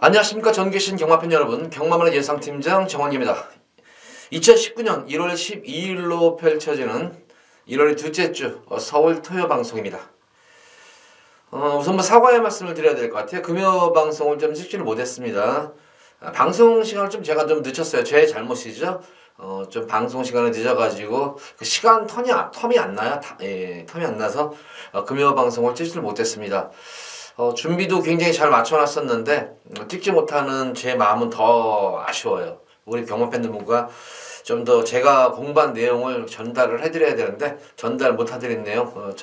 안녕하십니까. 전 계신 경마팬 여러분, 경마만의 예상팀장 정원기입니다. 2019년 1월 12일로 펼쳐지는 1월의 둘째 주 서울 토요 방송입니다. 우선 사과의 말씀을 드려야 될 것 같아요. 금요 방송을 좀 찍지를 못했습니다. 방송 시간을 제가 좀 늦췄어요. 제 잘못이죠. 좀 방송 시간을 늦어가지고 그 시간 텀이 안 나요. 텀이 안 나서 금요 방송을 찍지를 못했습니다. 준비도 굉장히 잘 맞춰놨었는데 찍지 못하는 제 마음은 더 아쉬워요. 우리 경마팬들과 좀 더 제가 공부한 내용을 전달을 해드려야 되는데 전달 못 해드린 내용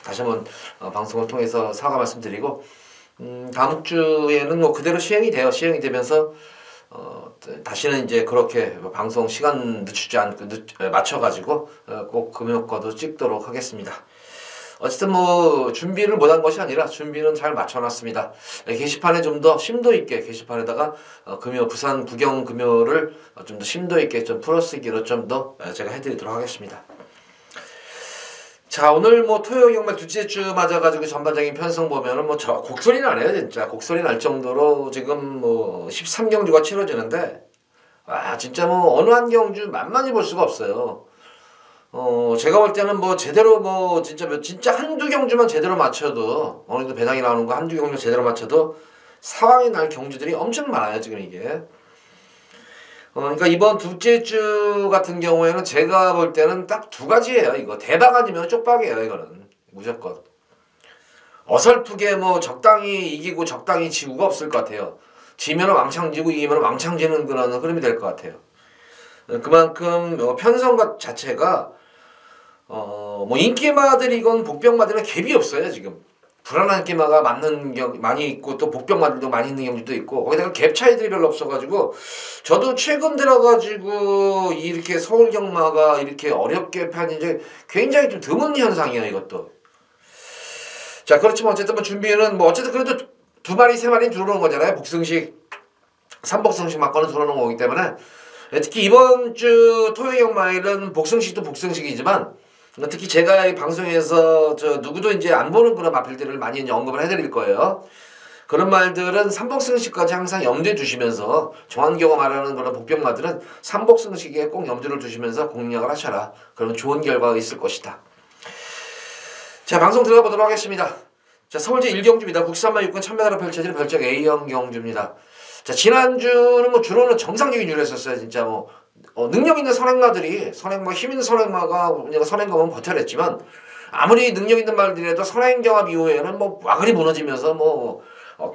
다시 한번 방송을 통해서 사과 말씀드리고, 다음 주에는 그대로 시행이 되면서 다시는 이제 그렇게 방송 시간 늦추지 않고 맞춰가지고 꼭 금요 거도 찍도록 하겠습니다. 어쨌든 준비를 못한 것이 아니라 준비는 잘 맞춰놨습니다. 게시판에 좀 더 심도 있게 게시판에다가 금요 부산 구경 금요를 좀 더 심도 있게 좀 풀어쓰기로 좀 더 제가 해드리도록 하겠습니다. 자, 오늘 토요 경마 둘째 주 맞아가지고 전반적인 편성 보면은 곡소리 나네요. 진짜 곡소리 날 정도로 지금 13경주가 치러지는데, 진짜 어느 한 경주 만만히 볼 수가 없어요. 제가 볼 때는 제대로 진짜 한두 경주만 제대로 맞춰도, 어느 정도 배당이 나오는 거 한두 경주 제대로 맞춰도 상황이 날 경주들이 엄청 많아요, 지금 이게. 그러니까 이번 둘째 주 같은 경우에는 제가 볼 때는 딱 두 가지예요, 이거. 대박 아니면 쪽박이에요, 이거는. 무조건. 어설프게 적당히 이기고 적당히 지고가 없을 것 같아요. 지면은 왕창 지고 이기면 왕창 지는 그런 흐름이 될 것 같아요. 그만큼 편성 자체가 인기마들이건 복병마들은 갭이 없어요, 지금. 불안한 인기마가 많이 있고, 또 복병마들도 많이 있는 경우도 있고, 거기다가 갭 차이들이 별로 없어가지고, 저도 최근 들어가지고 이렇게 서울 경마가 이렇게 어렵게 판이 이제 굉장히 좀 드문 현상이에요, 이것도. 자, 그렇지만 어쨌든 준비는 어쨌든 그래도 두 마리 세 마리는 들어오는 거잖아요. 복승식, 삼복승식 맞고는 들어오는 거기 때문에. 특히 이번 주 토요 경마일은 복승식도 복승식이지만, 특히 제가 이 방송에서 누구도 이제 안 보는 그런 마필들을 많이 이제 언급을 해드릴 거예요. 그런 말들은 삼복승식까지 항상 염두에 두시면서, 정한교가 말하는 그런 복병마들은 삼복승식에 꼭 염두를 두시면서 공략을 하셔라. 그러면 좋은 결과가 있을 것이다. 자, 방송 들어가 보도록 하겠습니다. 자, 서울제 1경주입니다. 국산마 6권 1000m로 펼쳐지는 별적 A형 경주입니다. 자, 지난주는 주로는 정상적인 주였었어요. 진짜 능력 있는 선행마들이, 힘 있는 선행마가 선행경합은 버텨냈지만, 아무리 능력 있는 말들이라도 선행경합 이후에는 와그리 무너지면서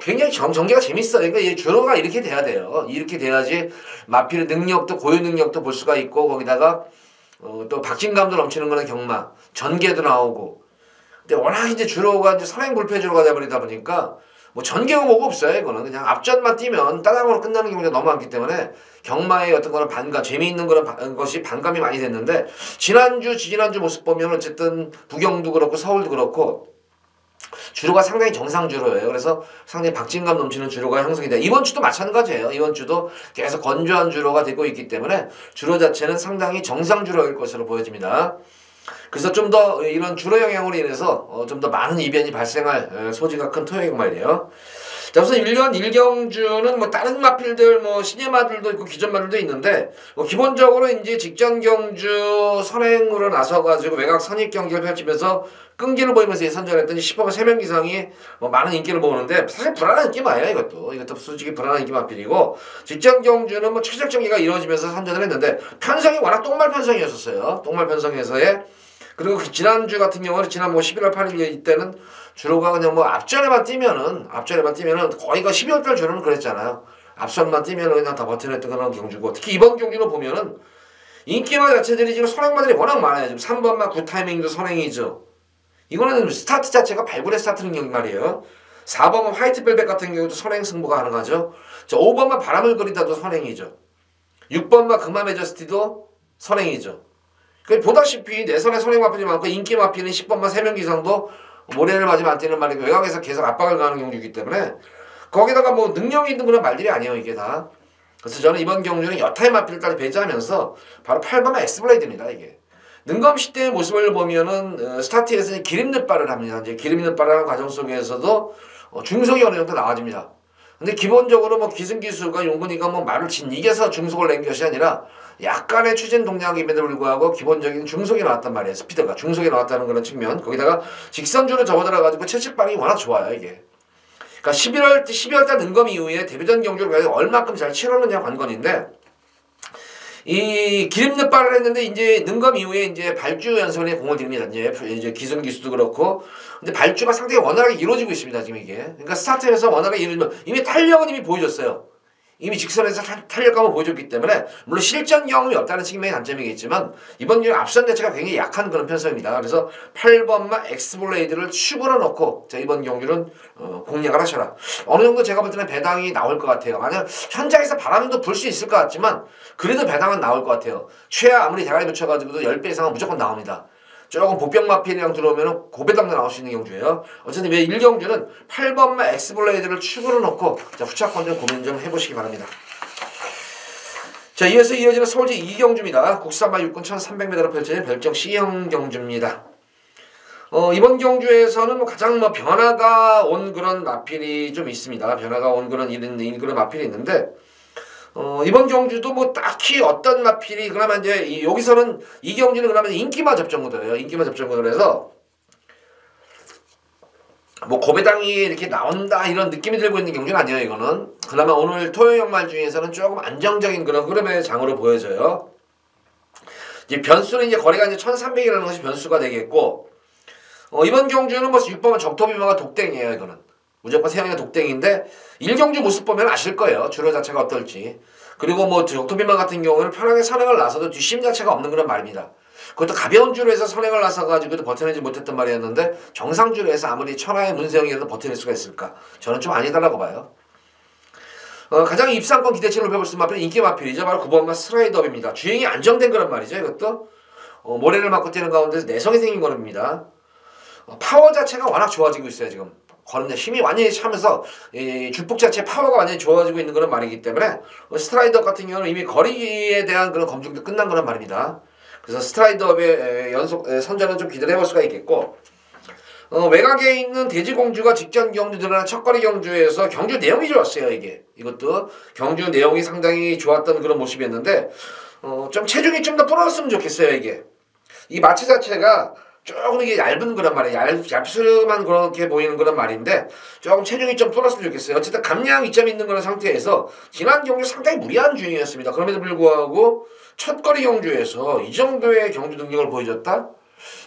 굉장히 전개가 재밌어요. 그러니까 주로가 이렇게 돼야 돼요. 이렇게 돼야지 마필의 능력도, 고유 능력도 볼 수가 있고, 거기다가 또 박진감도 넘치는 거는 경마, 전개도 나오고. 근데 워낙 이제 주로가 선행 불패주로가 돼버리다 보니까 전개가 뭐가 없어요. 이거는 그냥 앞전만 뛰면 따당으로 끝나는 경우가 너무 많기 때문에 경마의 어떤 거는 재미있는 그런 것이 반감이 많이 됐는데, 지지난주 모습 보면 어쨌든 부경도 그렇고 서울도 그렇고 주로가 상당히 정상주로예요. 그래서 상당히 박진감 넘치는 주로가 형성이 돼요. 이번 주도 마찬가지예요. 이번 주도 계속 건조한 주로가 되고 있기 때문에 주로 자체는 상당히 정상주로일 것으로 보여집니다. 그래서 좀 더 이런 주로 영향으로 인해서 좀 더 많은 이변이 발생할 소지가 큰 토요 경마이래요. 자, 우선 1년 1경주는 다른 마필들 신예마들도 있고 기존마들도 있는데, 기본적으로 이제 직전 경주 선행으로 나서가지고 외곽 선입 경기를 펼치면서 끈기를 보이면서 선전했더니 10번만 3명 이상이 많은 인기를 모으는데, 사실 불안한 인기마예요. 이것도 솔직히 불안한 인기 마필이고, 직전 경주는 최적 전개가 이루어지면서 선전을 했는데, 편성이 워낙 똥말 편성이었었어요. 똥말 편성에서의. 그리고 지난주 같은 경우는 지난 11월 8일 이때는 주로가 그냥 앞전에만 뛰면은 거의 12월달 주로는 그랬잖아요. 앞선만 뛰면은 그냥 다 버텨냈던 그런 경주고, 특히 이번 경주로 보면은 인기마 자체들이 지금 선행마들이 워낙 많아요. 지금 3번마 굿타이밍도 선행이죠. 이거는 스타트 자체가 발굴의 스타트는 경기 말이에요. 4번마 화이트벨벳 같은 경우도 선행 승부가 가능하죠. 5번마 바람을 그리다도 선행이죠. 6번마 금화메저스티도 선행이죠. 보다시피 내선의 선행 마필이 많고 인기 마필은 10번만 3명 이상도 모래를 맞으면 안 뛰는 말이고, 외곽에서 계속 압박을 가는 경주이기 때문에 거기다가 능력이 있는 그런 말들이 아니에요, 이게 다. 그래서 저는 이번 경주는 여타의 마필까지 배제하면서 바로 8번만 엑스블레이드입니다, 이게. 능검시 때의 모습을 보면은 스타트에서 기름늦발을 합니다. 이제 기름늦발을 하는 과정 속에서도 중속이 어느 정도 나와집니다. 근데 기본적으로 뭐 기승기수가 용근이가 뭐 말을 진이겨서 중속을 낸 것이 아니라 약간의 추진 동작임에도 불구하고 기본적인 중속이 나왔단 말이에요. 스피드가 중속이 나왔다는 그런 측면. 거기다가 직선주로 접어들어가지고 채찍방이 워낙 좋아요 이게. 그러니까 12월 달 능검 이후에 데뷔전 경주를 얼마큼 잘 치렀느냐 관건인데, 이 기립늦발을 했는데 이제 능검 이후에 이제 발주 연습에 공을 들입니다. 이제 기승기수도 그렇고. 근데 발주가 상당히 원활하게 이루어지고 있습니다 지금 이게. 그러니까 스타트에서 원활하게 이루어지면 이미 탄력은 이미 보여줬어요. 이미 직선에서 탄력감을 보여줬기 때문에 물론 실전 경험이 없다는 측면이 단점이겠지만 이번 경우 앞선 대체가 굉장히 약한 그런 편성입니다. 그래서 8번마 엑스블레이드를 축으로 넣고 자 이번 경주는 공략을 하셔라. 어느 정도 제가 볼 때는 배당이 나올 것 같아요. 만약 현장에서 바람도 불 수 있을 것 같지만 그래도 배당은 나올 것 같아요. 최하 아무리 대가리 붙여가지고도 10배 이상은 무조건 나옵니다. 조금 보병마필이랑 들어오면 고배당도 나올 수 있는 경주예요. 어쨌든 1경주는 8번마 엑스블레이드를 축으로 넣고 자 후차권 좀 고민 좀 해보시기 바랍니다. 자 이어서 이어지는 서울제 2경주입니다. 국산마 육군 1300m로 펼쳐진 별정 C형 경주입니다. 이번 경주에서는 뭐 가장 뭐 변화가 온 그런 마필이 좀 있습니다. 변화가 온 그런 그런 마필이 있는데 이번 경주도 뭐 딱히 어떤 마필이 그러면 이제 여기서는 이 경주는 그러면 인기마 접전구도예요. 인기마 접전구도라서 뭐 고배당이 이렇게 나온다 이런 느낌이 들고 있는 경주는 아니에요. 이거는 그나마 오늘 토요일 연말 중에서는 조금 안정적인 그런 흐름의 장으로 보여져요. 이제 변수는 이제 거리가 이제 1300이라는 것이 변수가 되겠고, 이번 경주는 뭐 6번은 적토비마가 독땡이에요. 이거는 무조건 세영이가 독땡인데 1경주 모습 보면 아실 거예요. 주로 자체가 어떨지. 그리고 뭐 적토비마 같은 경우는 편하게 선행을 나서도 뒷심 자체가 없는 그런 말입니다. 그것도 가벼운 주로 해서 선행을 나서가지고도 버텨내지 못했던 말이었는데 정상주로 해서 아무리 천하의 문세영이라도 버텨낼 수가 있을까? 저는 좀 아니다라고 봐요. 가장 입상권 기대치를 높여볼 수 있는 마필은 인기 마필이죠. 바로 9번마 스트라이드업입니다. 주행이 안정된 그런 말이죠. 이것도 모래를 맞고 뛰는 가운데서 내성이 생긴 거입니다. 파워 자체가 워낙 좋아지고 있어요. 지금 걸음에 힘이 완전히 차면서 주폭 자체 파워가 완전히 좋아지고 있는 그런 말이기 때문에 스트라이드업 같은 경우는 이미 거리에 대한 그런 검증도 끝난 그런 말입니다. 그래서 스트라이드업의 연속 선전은 좀 기대를 해볼 수가 있겠고, 외곽에 있는 돼지공주가 직전 경주 들어간 첫거리 경주에서 경주 내용이 좋았어요. 이것도 경주 내용이 상당히 좋았던 그런 모습이었는데 좀 체중이 좀 더 불었으면 좋겠어요. 이 마체 자체가 조금 이게 얇은 그런 말이에요. 얇수만 그렇게 보이는 그런 말인데 조금 체중이 좀 불었으면 좋겠어요. 어쨌든 감량 이점이 있는 그런 상태에서 지난 경주 상당히 무리한 주행이었습니다. 그럼에도 불구하고 첫거리 경주에서 이 정도의 경주 능력을 보여줬다?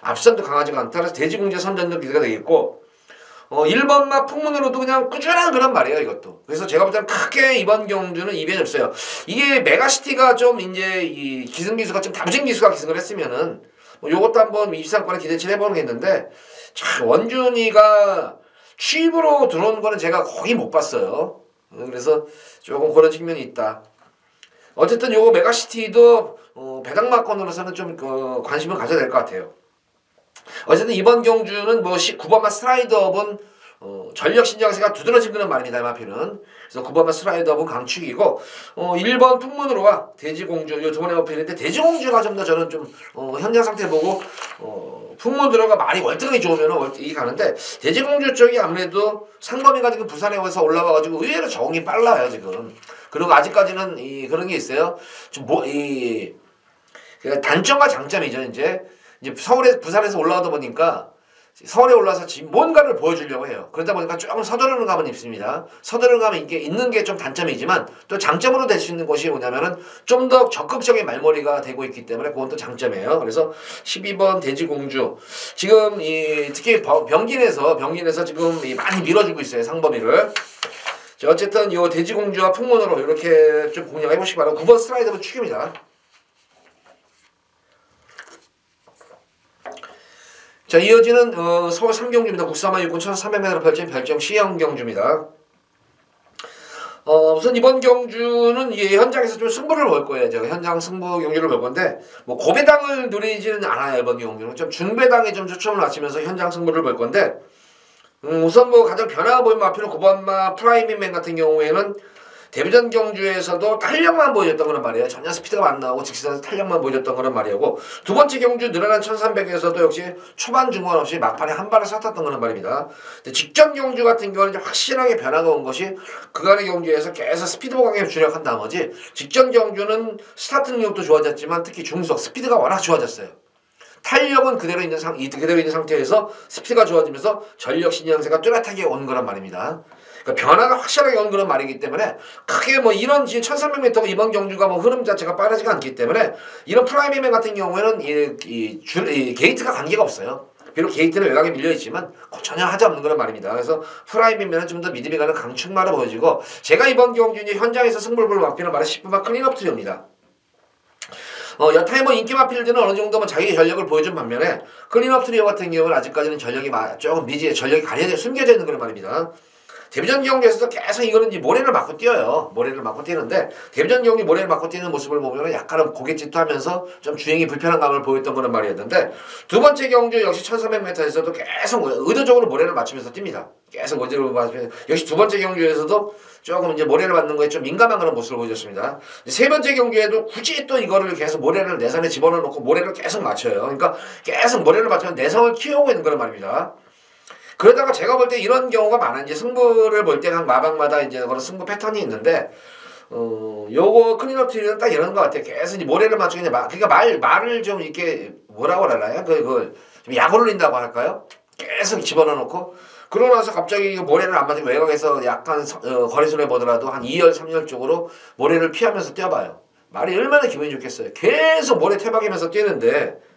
앞선도 강하지가 않다. 그래서 돼지공주 선전도 기대가 되겠고, 1번마 풍문으로도 그냥 꾸준한 그런 말이에요. 이것도. 그래서 제가 볼 때는 크게 이번 경주는 이변이 없어요. 이게 메가시티가 좀 이제 이 기승기수가 좀 다부진 기수가 기승을 했으면은 요것도 한번 입상권에 기대치를 해보겠는데, 참 원준이가 취입으로 들어온 거는 제가 거의 못 봤어요. 그래서 조금 그런 측면이 있다. 어쨌든 요거 메가시티도 배당마권으로서는 좀 관심을 가져야 될 것 같아요. 어쨌든 이번 경주는 뭐 9번마 스트라이드업은 전력 신장세가 두드러진 그런 말입니다. 마필은. 그래서 9번마 스트라이드업은 강축이고 1번 풍문으로와 돼지공주 요 두 번의 마필인데 돼지공주가 좀 더 저는 좀 현장 상태 보고 풍문으로가 말이 월등하게 좋으면 이게 가는데 돼지공주 쪽이 아무래도 상범이 가지고 부산에 와서 올라와가지고 의외로 적응이 빨라요 지금. 그리고 아직까지는 그런 게 있어요. 좀 단점과 장점이죠. 이제 부산에서 올라오다 보니까 서울에 올라서 뭔가를 보여주려고 해요. 그러다 보니까 조금 서두르는 감은 있습니다. 서두르는 감은 이게 있는 게 좀 단점이지만 또 장점으로 될 수 있는 것이 뭐냐면은 좀 더 적극적인 말머리가 되고 있기 때문에 그건 또 장점이에요. 그래서 12번 돼지공주 지금 특히 병gin에서 지금 많이 밀어주고 있어요. 상범위를. 자, 어쨌든 이 돼지공주와 풍문으로 이렇게 좀 공략해 보시기 바라고 9번 스트라이드는 축입니다. 자, 이어지는 서울 3경주입니다. 국산마 육군 1300m로 펼친 별정 C형 경주입니다. 우선 이번 경주는 현장에서 좀 승부를 볼 거예요. 제가 현장 승부 경주를 볼 건데 뭐 고배당을 노리지는 않아요. 이번 경주는 좀 중배당에 좀 초점을 맞추면서 현장 승부를 볼 건데 우선 뭐 가장 변화가 보이는 마필은 9번마 프라이밍맨 같은 경우에는 데뷔전 경주에서도 탄력만 보여줬던 거란 말이에요. 전혀 스피드가 안 나오고 직선에서 탄력만 보여줬던 거란 말이고, 두 번째 경주 늘어난 1300에서도 역시 초반 중반 없이 막판에 한 발을 쐈던 거란 말입니다. 근데 직전 경주 같은 경우는 이제 확실하게 변화가 온 것이 그간의 경주에서 계속 스피드 보강에 주력한 나머지, 직전 경주는 스타트 능력도 좋아졌지만 특히 중속 스피드가 워낙 좋아졌어요. 탄력은 그대로 있는 상태에서 스피드가 좋아지면서 전력 신장세가 뚜렷하게 온 거란 말입니다. 그러니까 변화가 확실하게 온 그런 말이기 때문에 크게 뭐 이런 1300m 이번 경주가 뭐 흐름 자체가 빠르지가 않기 때문에 이런 프라이미맨 같은 경우에는 이 게이트가 관계가 없어요. 비록 게이트는 외곽에 밀려있지만 전혀 하지 없는 그런 말입니다. 그래서 프라이미맨은 좀 더 믿음이 가는 강축마로 보여지고, 제가 이번 경주 이제 현장에서 승부를 볼 막히는 말은 10분만 클린업 트리오입니다. 여타의 뭐 인기마 필드는 어느 정도 뭐 자기 전력을 보여준 반면에 클린업 트리오 같은 경우는 아직까지는 전력이 조금 전력이 가려져 숨겨져 있는 그런 말입니다. 데뷔전 경기에서도 계속 이거는 이제 모래를 맞고 뛰어요. 모래를 맞고 뛰는데, 데뷔전 경기 모래를 맞고 뛰는 모습을 보면은 약간은 고갯짓도 하면서 좀 주행이 불편한 감을 보였던 거는 말이었는데, 두 번째 경주 역시 1300m에서도 계속 의도적으로 모래를 맞추면서 뜁니다. 계속 의도적으로 맞추면서, 역시 두 번째 경주에서도 조금 이제 모래를 맞는 거에 좀 민감한 그런 모습을 보여줬습니다. 세 번째 경기에도 굳이 또 이거를 계속 모래를 내선에 집어넣고 모래를 계속 맞춰요. 그러니까 계속 모래를 맞추면 내성을 키우고 있는 거란 말입니다. 그러다가 제가 볼 때 이런 경우가 많아요. 이제 승부를 볼 때 각 마방마다 이제 그런 승부 패턴이 있는데, 요거 클린업 트리는 딱 이런 것 같아요. 계속 이제 모래를 맞추고, 그러니까 말을 좀 이렇게 뭐라고 하나요? 그걸 좀 약을 올린다고 할까요? 계속 집어넣어 놓고, 그러고 나서 갑자기 모래를 안 맞으면 외곽에서 약간 거리수를 보더라도 한 2열, 3열 쪽으로 모래를 피하면서 뛰어봐요. 말이 얼마나 기분이 좋겠어요. 계속 모래 태박이면서 뛰는데,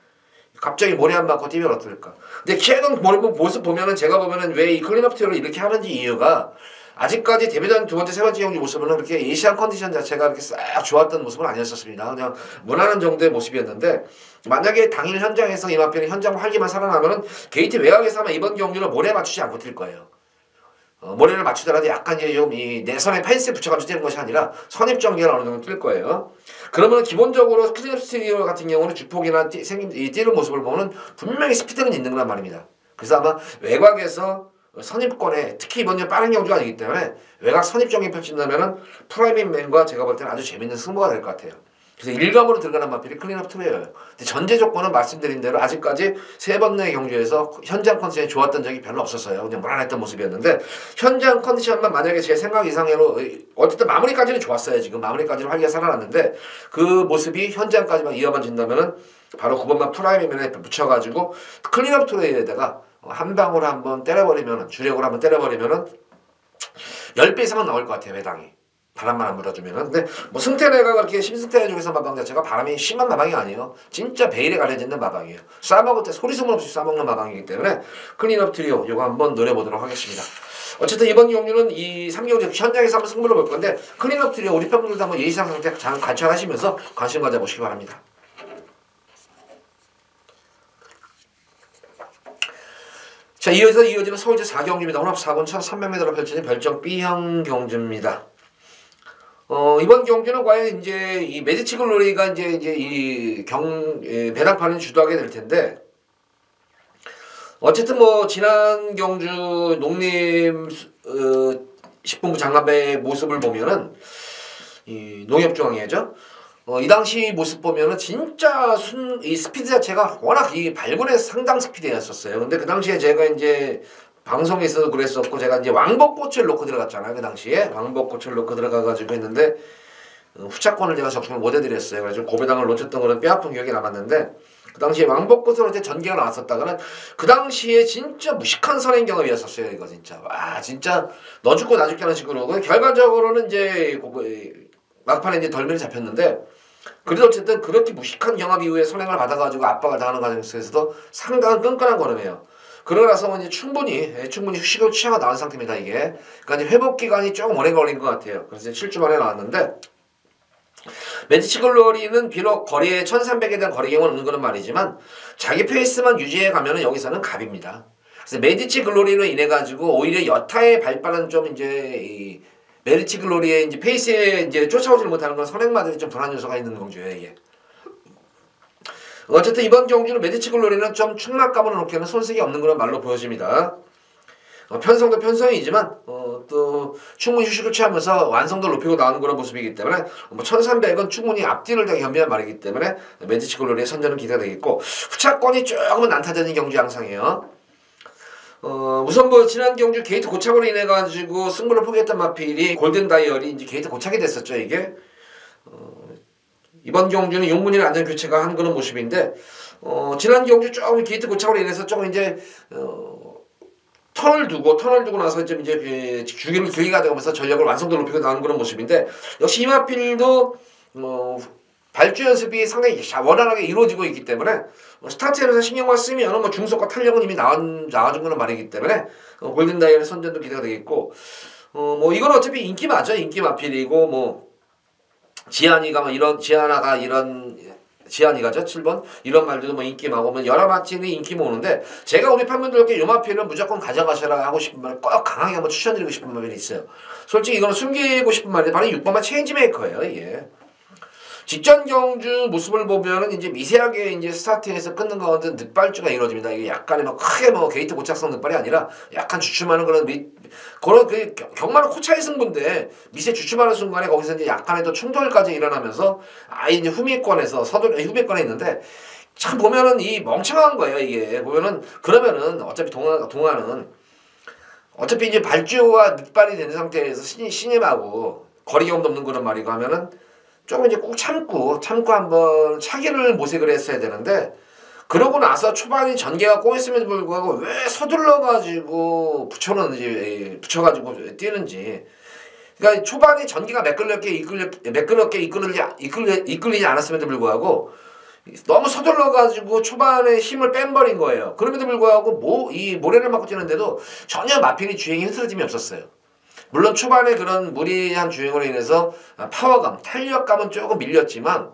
갑자기 모래 안 맞고 뛰면 어떨까? 근데 최근 모습 보면은, 제가 보면은 왜 이 클린업 트리오를 이렇게 하는지 이유가, 아직까지 데뷔전 두 번째, 세 번째 경기 모습은 그렇게 에이시안 컨디션 자체가 그렇게 싹 좋았던 모습은 아니었었습니다. 그냥 무난한 정도의 모습이었는데, 만약에 당일 현장에서 이마편이 현장 활기만 살아나면은 게이트 외곽에서 아마 이번 경기를 모래 맞추지 않고 뛸 거예요. 모래를 맞추더라도 약간 이제 좀 이 내선에 펜스에 붙여가지고 뛰는 것이 아니라 선입 전개를 어느 정도 뛸 거예요. 그러면 기본적으로 클린업 트리오 같은 경우는 주폭이나 뛰는 모습을 보면 분명히 스피드는 있는 거란 말입니다. 그래서 아마 외곽에서 선입권에, 특히 이번 년 빠른 경주가 아니기 때문에 외곽 선입 전개 펼친다면은 프라이빗맨과 제가 볼 때는 아주 재밌는 승부가 될 것 같아요. 그래서 일감으로 들어가는 마필이 클린업 트리오예요. 근데 전제 조건은 말씀드린 대로 아직까지 세 번의 경주에서 현장 컨디션이 좋았던 적이 별로 없었어요. 그냥 무난했던 모습이었는데, 현장 컨디션만 만약에 제 생각 이상으로 어쨌든 마무리까지는 좋았어요. 지금 마무리까지는 활기가 살아났는데, 그 모습이 현장까지만 이어만진다면은 바로 9번만 프라이빗맨에 붙여가지고 클린업 트리오에다가 한 방으로 한번 때려버리면은, 주력으로 한번 때려버리면은 10배 이상은 나올 것 같아요. 배당이. 바람만 안 불어주면은. 근데 뭐 승태내가 그렇게 심승태 중에서 마방 자체가 바람이 심한 마방이 아니에요. 진짜 베일에 가려지는 마방이에요. 싸먹을 때 소리 소문 없이 싸먹는 마방이기 때문에 클린업 트리오 요거 한번 노려보도록 하겠습니다. 어쨌든 이번 경주는 이 3경주 현장에서 한번 승부를 볼 건데, 클린업 트리오 우리 팬분들도 한번 예의상 상태 잘 관찰하시면서 관심 가져보시기 바랍니다. 자, 이어지는 서울제 4경주입니다. 혼합 4군 1300m로 펼쳐진 별정 B형 경주입니다. 이번 경주는 과연 이제 이 메디치 글로리가 이제 배당판을 주도하게 될 텐데, 어쨌든 뭐 지난 경주 농림 10분부 장갑의 모습을 보면은, 이 농협중앙회죠. 이 당시 모습 보면은 진짜 이 스피드 자체가 워낙 이 발군의 상당 스피드였었어요. 근데 그 당시에 제가 이제 방송에서도 그랬었고, 제가 이제 왕복꽃을 놓고 들어갔잖아요. 그 당시에 왕복꽃을 놓고 들어가가지고 했는데, 후차권을 제가 적중을 못 해드렸어요. 그래서 고배당을 놓쳤던 거는 뼈아픈 기억이 남았는데, 그 당시에 왕복꽃으로 이제 전개가 나왔었다가는 그 당시에 진짜 무식한 선행 경험이었었어요. 이거 진짜 와, 진짜 너 죽고 나 죽게 하는 식으로. 결과적으로는 이제 막판에 이제 덜미를 잡혔는데, 그래도 어쨌든 그렇게 무식한 경험 이후에 선행을 받아가지고 압박을 당하는 과정에서도 상당한 끈끈한 걸음이에요. 그러고 나서 이제 충분히 휴식을 취하고 나온 상태입니다. 이게. 그러니까 이제 회복 기간이 조금 오래 걸린 것 같아요. 그래서 7주 만에 나왔는데, 메디치 글로리는 비록 거리에 1300에 대한 거리 경험은 없는 거는 말이지만, 자기 페이스만 유지해 가면은 여기서는 갑입니다. 그래서 메디치 글로리로 인해 가지고 오히려 여타의 발빠른 좀 이제 이 메디치 글로리의 이제 페이스에 이제 쫓아오지 못하는 건 선행마들이 좀 불안 요소가 있는 경주예요. 이게. 어쨌든 이번 경주는 메디치 글로리는 좀 충막감을 놓기에는 손색이 없는 그런 말로 보여집니다. 편성도 편성이지만 또 충분히 휴식을 취하면서 완성도를 높이고 나오는 그런 모습이기 때문에 뭐 1300은 충분히 앞뒤를 다 겸비한 말이기 때문에 메디치 글로리의 선전은 기대가 되겠고, 후차권이 조금은 난타전인 경주 양상이에요. 우선 뭐 지난 경주 게이트 고착으로 인해 가지고 승부를 포기했던 마필이 골든 다이얼이 이제 게이트 고착이 됐었죠. 이게 이번 경주는 용문이나 안전 교체가 한 그런 모습인데, 지난 경주 조금 게이트 고착으로 인해서 조금 이제 턴을 두고 나서 좀 이제 주기를 길게 가져가면서 전력을 완성도 높이고 나오는 그런 모습인데, 역시 이마필도 발주 연습이 상당히 원활하게 이루어지고 있기 때문에 스타트에서 신경만 쓰면 뭐 중속과 탄력은 이미 나와준 거는 말이기 때문에 골든 다이얼의 선전도 기대가 되겠고, 뭐 이건 어차피 인기 맞죠. 인기 마필이고, 뭐 지한이가 지한이가죠 7번 이런 말들도 뭐 인기 많고 뭐 여러 마치는 인기 모으는데, 제가 우리 팬분들께 요 마필은 무조건 가져가셔라 하고 싶은 말, 꼭 강하게 한번 추천드리고 싶은 말이 있어요. 솔직히 이거는 숨기고 싶은 말이 바로 6번만 체인지메이커예요. 이게 직전 경주 모습을 보면은 이제 미세하게 이제 스타트에서 끊는 가운데 늑발주가 이루어집니다. 이게 약간의 뭐 크게 뭐 게이트 고착성 늑발이 아니라 약간 주춤하는 그런 그런 그 경마는 코차의 승부인데, 미세 주춤하는 순간에 거기서 이제 약간의 또 충돌까지 일어나면서 이제 후미권에 있는데, 참 보면은 이 멍청한 거예요. 이게 보면은 그러면은 어차피 동화는 어차피 이제 발주와 늑발이 된 상태에서 신임하고 거리 경험도 없는 그런 말이고 하면은 조금 이제 꼭 참고 한번 차기를 모색을 했어야 되는데, 그러고 나서 초반에 전개가 꼬였음에도 불구하고 왜 서둘러가지고 붙여가지고 뛰는지. 그러니까 초반에 전개가 매끄럽게 이끌리지 않았음에도 불구하고 너무 서둘러가지고 초반에 힘을 뺀버린 거예요. 그럼에도 불구하고 이 모래를 맞고 뛰는데도 전혀 마필이 주행이 흐트러짐이 없었어요. 물론 초반에 그런 무리한 주행으로 인해서 파워감, 탄력감은 조금 밀렸지만,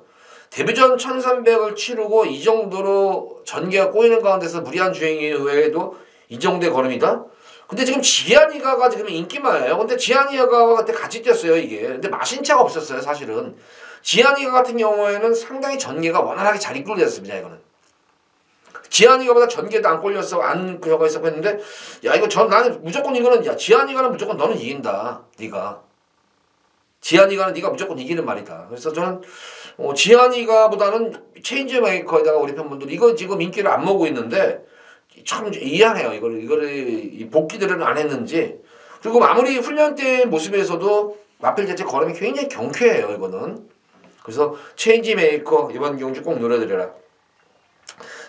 데뷔전 1300을 치르고 이 정도로 전개가 꼬이는 가운데서 무리한 주행 이후에도 이 정도의 걸음이다? 근데 지금 지한이가가 지금 인기마예요. 근데 지한이가와 그때 같이 뛰었어요, 이게. 근데 마신차가 없었어요, 사실은. 지한이가 같은 경우에는 상당히 전개가 원활하게 잘 이끌어졌습니다, 이거는. 지한이가보다 전개도 안 걸렸어, 안 그거가 있었고 했는데, 야, 나는 무조건 이거는, 야, 지한이가는 무조건 너는 이긴다, 네가. 지한이가는 네가 무조건 이기는 말이다. 그래서 저는 지한이가보다는 체인지 메이커에다가 우리 팬분들 이거 지금 인기를 안 먹고 있는데 참 이해하네요. 이 복귀들은 안 했는지. 그리고 마무리 훈련 때 모습에서도 마필 자체 걸음이 굉장히 경쾌해요, 이거는. 그래서 체인지 메이커 이번 경주 꼭 노려드려라.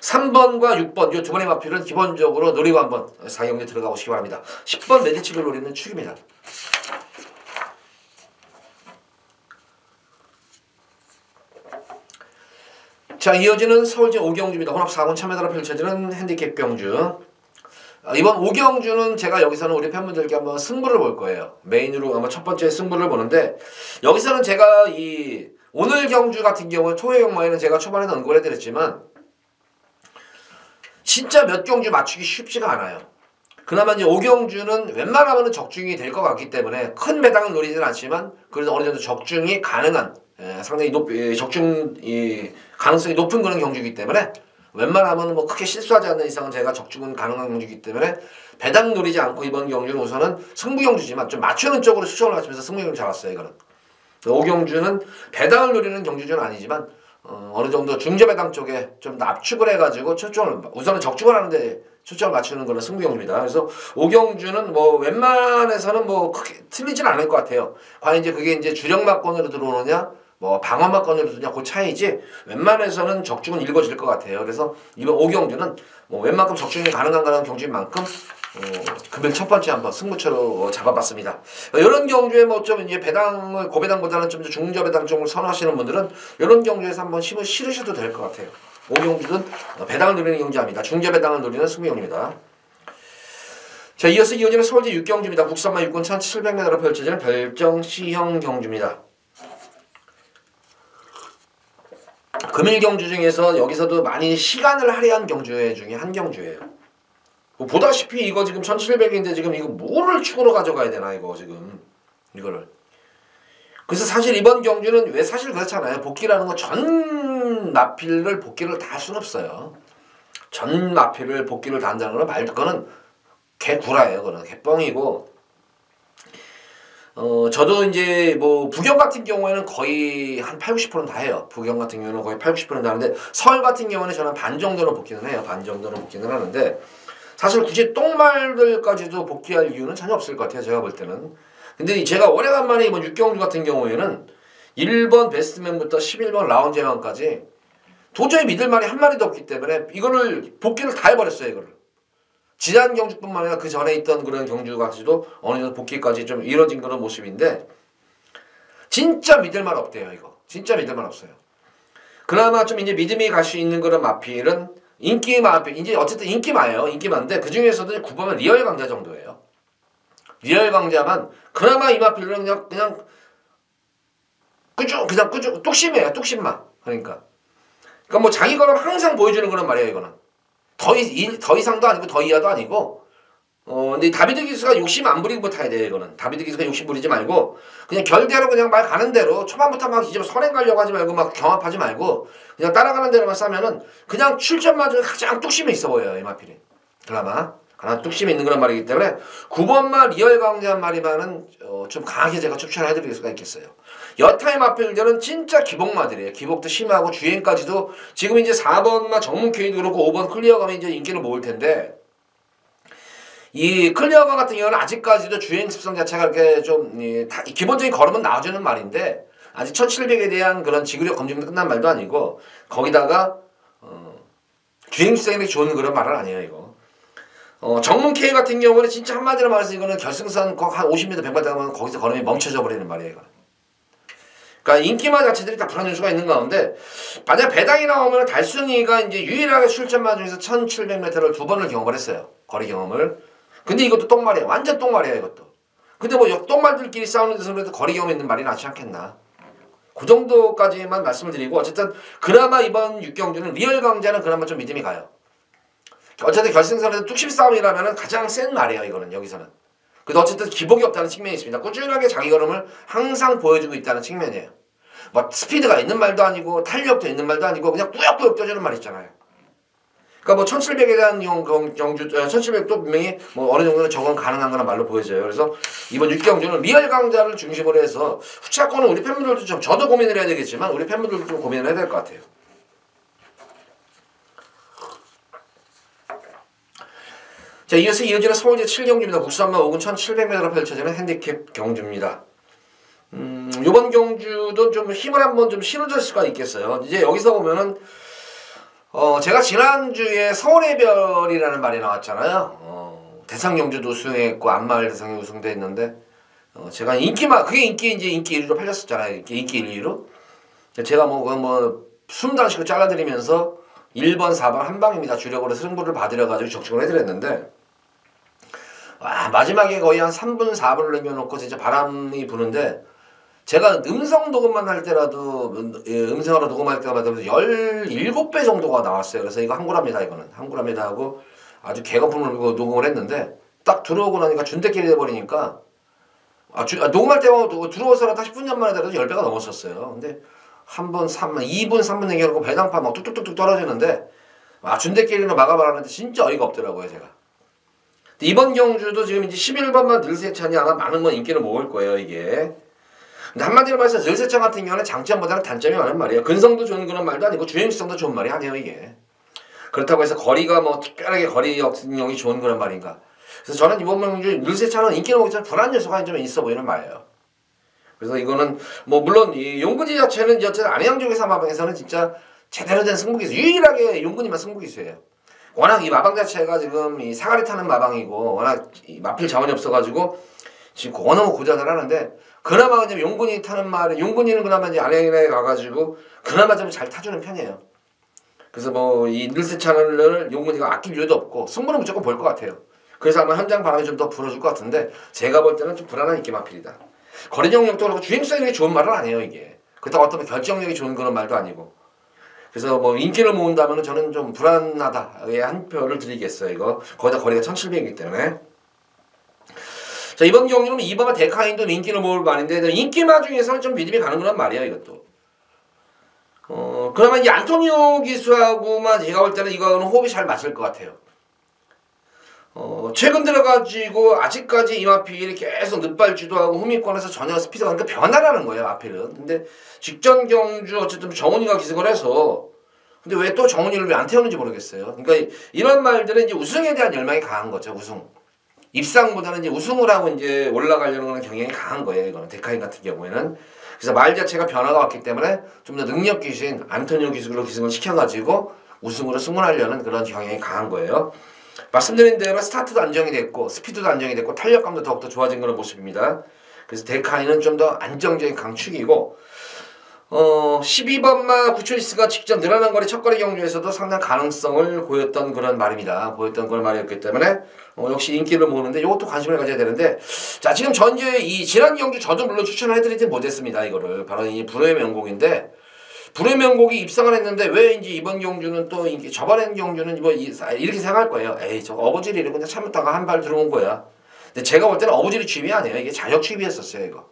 3번과 6번 이 두 번의 마필은 기본적으로 노리고 한번 4경기에 들어가 보시기 바랍니다. 10번 메디치를 노리는 축입니다. 자, 이어지는 서울제 5경주입니다. 혼합 4군 참여자로 펼쳐지는 핸디캡 경주. 이번 5경주는 제가 여기서는 우리 팬분들께 한번 승부를 볼 거예요. 메인으로 아마 첫 번째 승부를 보는데, 여기서는 제가 오늘 경주 같은 경우는 토요 경마에는 제가 초반에도 언급을 해드렸지만 진짜 몇 경주 맞추기 쉽지가 않아요. 그나마 이제 5경주는 웬만하면 적중이 될 것 같기 때문에 큰 배당을 노리지는 않지만 그래도 어느 정도 적중이 가능한, 상당히 적중 가능성이 높은 그런 경주이기 때문에 웬만하면 뭐 크게 실수하지 않는 이상은 제가 적중은 가능한 경주이기 때문에 배당 노리지 않고 이번 경주는 우선은 승부 경주지만 좀 맞추는 쪽으로 수정을 맞추면서 승부 경주 잡았어요. 이거는 5경주는 배당을 노리는 경주는 아니지만 어느 정도 중저 배당 쪽에 좀 압축을 해가지고 우선은 적중을 하는데 초점을 맞추는 거는 승부 경주입니다. 그래서 5경주는 뭐 웬만해서는 뭐 크게 틀리진 않을 것 같아요. 과연 이제 그게 이제 주력 막권으로 들어오느냐 뭐 방어 막권으로 들어오느냐 그 차이지, 웬만해서는 적중은 읽어질 것 같아요. 그래서 이번 5경주는 뭐 웬만큼 적중이 가능한 경주인 만큼 금일 첫 번째 한번 승부처로 잡아봤습니다. 이런 경주에 뭐 좀 이제 고배당보다는 좀 중저 배당 쪽을 선호하시는 분들은 이런 경주에서 한번 힘을 실으셔도 될 것 같아요. 5경주는 배당을 노리는 경주 아닙니다. 중저 배당을 노리는 승부경주입니다. 자, 이어서 이어지는 서울제 6경주입니다. 국산마 6군 1700m로 펼쳐지는 별정 C형 경주입니다. 금일 경주 중에서 여기서도 많이 시간을 할애한 경주 중에 한 경주예요. 보다시피 이거 지금 1700인데 지금 이거 뭐를 축으로 가져가야 되나 이거 지금 이거를. 그래서 사실 이번 경주는 왜 사실 그렇잖아요. 복귀라는 거 전 마필을 복귀를 다 할 수는 없어요. 전 마필을 복귀를 다 한다는 건 그거는 개구라예요. 그거는 개뻥이고. 저도 이제 뭐 부경 같은 경우에는 거의 한 8, 90%는 다 해요. 부경 같은 경우는 거의 8, 90%는 다 하는데 서울 같은 경우는 저는 반 정도는 복귀는 해요. 반 정도는 복귀는 하는데 사실 굳이 똥말들까지도 복귀할 이유는 전혀 없을 것 같아요. 제가 볼 때는. 근데 제가 오래간만에 이번 육경주 같은 경우에는 1번 베스트맨부터 11번 라운제만까지 도저히 믿을 말이 한 마리도 없기 때문에 이거를 복귀를 다 해버렸어요. 이거를. 지난 경주뿐만 아니라 그 전에 있던 그런 경주까지도 어느 정도 복귀까지 좀 이뤄진 그런 모습인데 진짜 믿을 말 없대요. 이거. 진짜 믿을 말 없어요. 그나마 좀 이제 믿음이 갈 수 있는 그런 마필은 인기 마필, 이제 어쨌든 인기마예요. 인기마인데 그 중에서도 9번은 리얼 강자 정도예요. 리얼 강자만 그나마 이 마필은 그냥 꾸준 뚝심이에요. 뚝심마. 그러니까 뭐 자기 거는 항상 보여주는 그런 말이에요. 이거는 더 이상도 아니고 더 이하도 아니고. 근데 다비드 기수가 욕심 안 부리고 타야 돼요. 이거는 다비드 기수가 욕심 부리지 말고 그냥 결대로 그냥 말 가는 대로 초반부터 막 이제 선행 가려고 하지 말고 막 경합하지 말고 그냥 따라가는 대로만 싸면은 그냥 출전만 중에 가장 뚝심이 있어 보여요. 이 마필이. 그나마 뚝심이 있는 그런 말이기 때문에 9번만 리얼 강자 말이면은 좀 강하게 제가 추천해드릴 수가 있겠어요. 여타의 마필들은 진짜 기복마들이에요. 기복도 심하고 주행까지도 지금 이제 4번만 정문케이도 그렇고 5번 클리어감이 이제 인기를 모을 텐데 이 클리어감 같은 경우는 아직까지도 주행 습성 자체가 이렇게 좀 기본적인 걸음은 나와주는 말인데 아직 1700에 대한 그런 지구력 검증도 끝난 말도 아니고 거기다가 주행 습성이 좋은 그런 말은 아니에요. 이거. 정문 K 같은 경우는 진짜 한마디로 말해서 이거는 결승선 한 50m 100m 가면 거기서 걸음이 멈춰져 버리는 말이에요. 이거는. 그러니까 인기마 자체들이 다 불안할 수가 있는 가운데 만약 배당이 나오면 달순이가 이제 유일하게 출전마 중에서 1700m를 2번을 경험을 했어요. 거리 경험을. 근데 이것도 똥말이에요. 완전 똥말이에요. 이것도. 근데 뭐 똥말들끼리 싸우는 데서 그래도 거리 경험 있는 말이 낫지 않겠나. 그 정도까지만 말씀을 드리고 어쨌든 그나마 이번 육경주는 리얼 강자는 그나마 좀 믿음이 가요. 어쨌든 결승선에서 뚝심 싸움이라면 가장 센 말이에요. 이거는 여기서는. 근데 어쨌든 기복이 없다는 측면이 있습니다. 꾸준하게 자기 걸음을 항상 보여주고 있다는 측면이에요. 뭐 스피드가 있는 말도 아니고 탄력도 있는 말도 아니고 그냥 꾸역꾸역 떠주는 말 있잖아요. 그러니까 뭐 1700에 대한 경주 1700도 분명히 뭐 어느 정도는 적응 가능한 거란 말로 보여져요. 그래서 이번 육경주는 리얼 강자를 중심으로 해서 후차권은 우리 팬분들도 좀 저도 고민을 해야 되겠지만 우리 팬분들도 좀 고민을 해야 될 것 같아요. 자, 이어서 이어지는 서울제 7경주입니다. 국산마 5군 1700m로 펼쳐지는 핸디캡 경주입니다. 이번 경주도 좀 힘을 한번 좀 실어줄 수가 있겠어요. 이제 여기서 보면은 제가 지난주에 서울의 별이라는 말이 나왔잖아요. 대상경주도 우승했고 안마을 대상이 우승도 했는데 제가 그게 인기 1위로 팔렸었잖아요. 인기 1위로. 제가 숨단식을 잘라드리면서 1번, 4번 한 방입니다. 주력으로 승부를 봐드려가지고 적중을 해드렸는데 와, 마지막에 거의 한 3분, 4분을 남겨놓고 진짜 바람이 부는데 제가 음성 녹음만 할 때라도 음성으로 녹음할 때마다 17배 정도가 나왔어요. 그래서 이거 한구랍니다. 이거는 한구랍니다 하고 아주 개거품을 녹음을 했는데 딱 들어오고 나니까 준대끼리 돼버리니까 녹음할 때마다 들어와서는 딱 10분 전만 하더라도 10배가 넘었었어요. 근데 한 번 3분, 2분, 3분 얘기하고 배당파 막 뚝뚝뚝뚝 떨어지는데 준대끼리는 막아봐라는데 진짜 어이가 없더라고요. 제가. 이번 경주도 지금 이제 11번만 늘세찬이 아마 많은 건 인기를 모을 거예요. 이게. 근데 한마디로 말해서 늘세찬 같은 경우는 장점보다는 단점이 많은 말이에요. 근성도 좋은 그런 말도 아니고 주행성도 좋은 말이 아니에요. 이게. 그렇다고 해서 거리가 뭐 특별하게 거리 역능력이 좋은 그런 말인가. 그래서 저는 이번 경주 늘세찬은 인기를 모으기 불안 요소가 좀 있어 보이는 말이에요. 그래서 이거는 뭐 물론 이 용근이 자체는 어쨌든 안양쪽의 사마방에서는 진짜 제대로 된 승부기수 유일하게 용근이만 승부기수예요. 워낙 이 마방 자체가 지금 이 사가리 타는 마방이고 워낙 이 마필 자원이 없어가지고 지금 너무 고전을 하는데 그나마 그냥 용근이 타는 말에 용근이는 그나마 이제 안양에 가가지고 그나마 좀 잘 타주는 편이에요. 그래서 뭐 이 늘세찬을 용근이가 아낄 이유도 없고 승부는 무조건 볼 것 같아요. 그래서 아마 현장 바람이 좀 더 불어줄 것 같은데 제가 볼 때는 좀 불안한 인기 마필이다. 거리 경력도 그렇고 주행성이 좋은 말은 아니에요 이게. 그렇다고 어떤 결정력이 좋은 그런 말도 아니고. 그래서 뭐 인기를 모은다면 저는 좀 불안하다에 한 표를 드리겠어요. 이거 거기다 거리가 1700이기 때문에. 자, 이번 경주는 2번과 데카인도 인기를 모을 말인데 인기마 중에서는 좀 믿음이 가는 그런 말이에요. 이것도. 그러면 이 안토니오 기수하고만 제가 볼 때는 이거는 호흡이 잘 맞을 것 같아요. 최근 들어가지고 아직까지 이 마필이 계속 늦발주도 하고 후미권에서 전혀 스피드가 그러니까 변화라는 거예요, 마필은. 근데 직전 경주 어쨌든 정훈이가 기승을 해서 근데 왜 또 정훈이를 왜 안 태우는지 모르겠어요. 그러니까 이런 말들은 이제 우승에 대한 열망이 강한 거죠, 우승. 입상보다는 이제 우승을 하고 이제 올라가려는 그런 경향이 강한 거예요, 이거는. 데카인 같은 경우에는. 그래서 말 자체가 변화가 왔기 때문에 좀 더 능력 기수인 안토니오 기수로 기승을 시켜가지고 우승으로 승문하려는 그런 경향이 강한 거예요. 말씀드린 대로 스타트도 안정이 됐고 스피드도 안정이 됐고 탄력감도 더욱더 좋아진 그런 모습입니다. 그래서 데카이는 좀 더 안정적인 강축이고 12번마 구초이스가 직접 늘어난 거리 첫거리 경주에서도 상당 가능성을 보였던 그런 말입니다. 보였던 그런 말이었기 때문에 역시 인기를 모으는데 이것도 관심을 가져야 되는데 자 지금 전제 이 지난 경주 저도 물론 추천을 해드리진 못했습니다. 이거를 바로 이 불후의 명곡인데 불후의 명곡이 입상을 했는데 왜 이제 이번 경주는 또 인기 저번엔 경주는 뭐 이렇게 생각할 거예요. 에이 저거 어부질이 이러고 그냥 참았다가 한 발 들어온 거야. 근데 제가 볼 때는 어부질이 취입이 아니에요. 이게 자력 취입이었었어요 이거.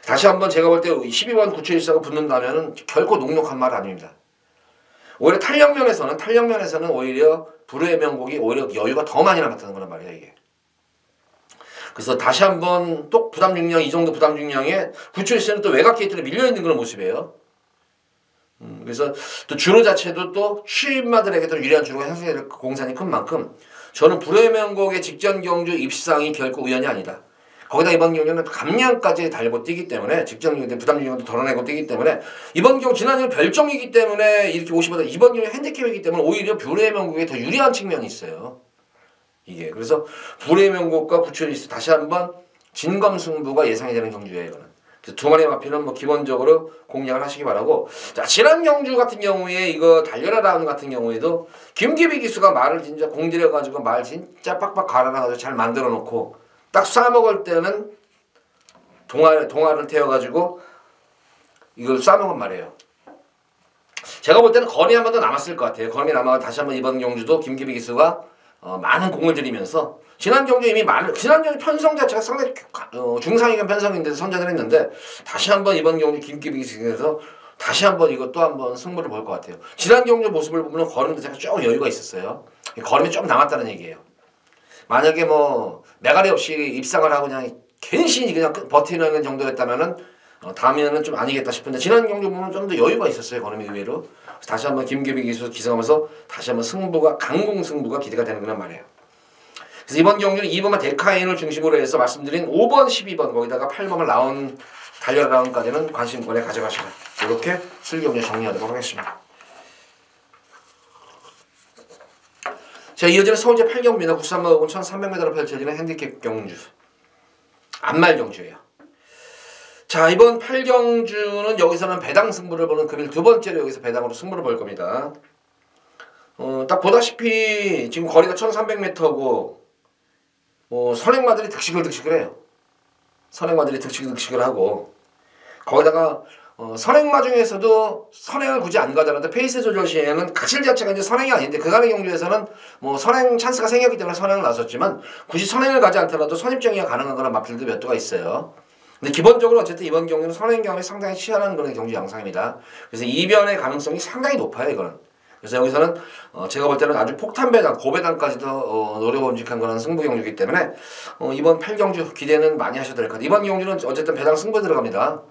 다시 한번 제가 볼 때 12번 9714가 붙는다면은 결코 녹록한 말 아닙니다. 오히려 탄력면에서는 오히려 불후의 명곡이 오히려 여유가 더 많이 남았다는 거란 말이에요 이게. 그래서 다시 한번 또 부담 중량 이 정도 부담 중량에 9714는 또 외곽 게이트로 밀려 있는 그런 모습이에요. 그래서 또 준호 자체도 또 취입마들에게도 유리한 준호가 형성될 공산이 큰 만큼 저는 불후의 명곡의 직전 경주 입상이 결코 우연이 아니다. 거기다 이번 경주는 감량까지 달고 뛰기 때문에 직전 경주 부담 중량도 덜어내고 뛰기 때문에 이번 경주 지난주 별종이기 때문에 이렇게 50보다 이번 경주 핸디캡이기 때문에 오히려 불후의 명곡에 더 유리한 측면이 있어요. 이게 그래서 불후의 명곡과 구초이스 다시 한번 진검승부가 예상이 되는 경주예요. 이거는. 두 마리 마피는 뭐 기본적으로 공략을 하시기 바라고. 자 지난 경주 같은 경우에 이거 달려라 라운 같은 경우에도 김기비 기수가 말을 진짜 공들여 가지고 말 진짜 빡빡 갈아놔가지고 잘 만들어 놓고 딱 쏴먹을 때는 동화를 태워가지고 이걸 쏴먹은 말이에요. 제가 볼 때는 거리 한 번 더 남았을 것 같아요. 거리 남아 다시 한번 이번 경주도 김기비 기수가 많은 공을 들이면서 지난 경주 이미 지난 경주 편성 자체가 상당히 중상위권 편성인데 선전을 했는데 다시 한번 이번 경주 김기비 기수에서 다시 한번 이거 또 한번 승부를 볼 것 같아요. 지난 경주 모습을 보면 걸음도 제가 조금 여유가 있었어요. 걸음이 좀 남았다는 얘기예요. 만약에 뭐 메가리 없이 입상을 하고 그냥 괜시히 그냥 버티는 정도였다면은 다음에는 좀 아니겠다 싶은데 지난 경주 보면 좀 더 여유가 있었어요. 걸음이 의외로. 다시 한번 김기비 기수 기승하면서 다시 한번 강공 승부가 기대가 되는 그런 말이에요. 그래서 이번 경주는 2번만 데카인을 중심으로 해서 말씀드린 5번, 12번 거기다가 8번을 라운 달려라 라운까지는 관심권에 가져가시라. 이렇게 슬경주 정리하도록 하겠습니다. 자 이어지는 서울제 8경주입니다. 93마법은 1300m로 펼쳐지는 핸디캡 경주 안말 경주예요. 자 이번 8경주는 여기서는 배당 승부를 보는 금일 두 번째로 여기서 배당으로 승부를 볼 겁니다. 딱 보다시피 지금 거리가 1300m고 선행마들이 득식을 해요. 선행마들이 득식을 하고 거기다가 선행마 중에서도 선행을 굳이 안 가더라도 페이스 조절 시에는 가실 자체가 이제 선행이 아닌데 그간의 경주에서는 뭐 선행 찬스가 생겼기 때문에 선행을 나섰지만 굳이 선행을 가지 않더라도 선입정의가 가능한 그런 마필도 몇 도가 있어요. 근데 기본적으로 어쨌든 이번 경주는 선행 경험이 상당히 치열한 그런 경주 양상입니다. 그래서 이변의 가능성이 상당히 높아요 이거는. 그래서 여기서는 제가 볼 때는 아주 폭탄 배당, 고배당까지도 노려봄직한 그런 승부 경주이기 때문에 이번 8경주 기대는 많이 하셔도 될 것 같아요. 이번 경주는 어쨌든 배당 승부 들어갑니다.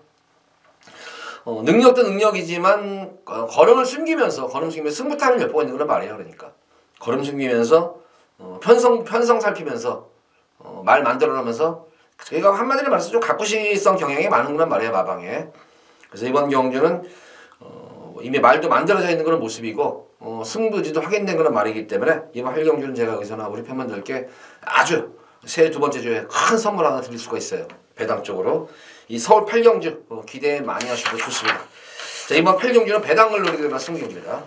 능력도 능력이지만 걸음 숨기면서 승부타임을 엿보고 있는 그런 말이에요. 그러니까 걸음 숨기면서 편성 살피면서 말 만들어내면서 저희가 한마디로 말해서 좀 가꾸시성 경향이 많은 그런 말이에요. 마방에. 그래서 이번 경주는 이미 말도 만들어져 있는 그런 모습이고 승부지도 확인된 그런 말이기 때문에 이번 8경주는 제가 여기서나 우리 팬분들께 아주 새해 두 번째 주에 큰 선물 하나 드릴 수가 있어요. 배당 쪽으로. 이 서울 8경주 기대 많이 하셔도 좋습니다. 자 이번 8경주는 배당을 노리게 되는 승경주입니다.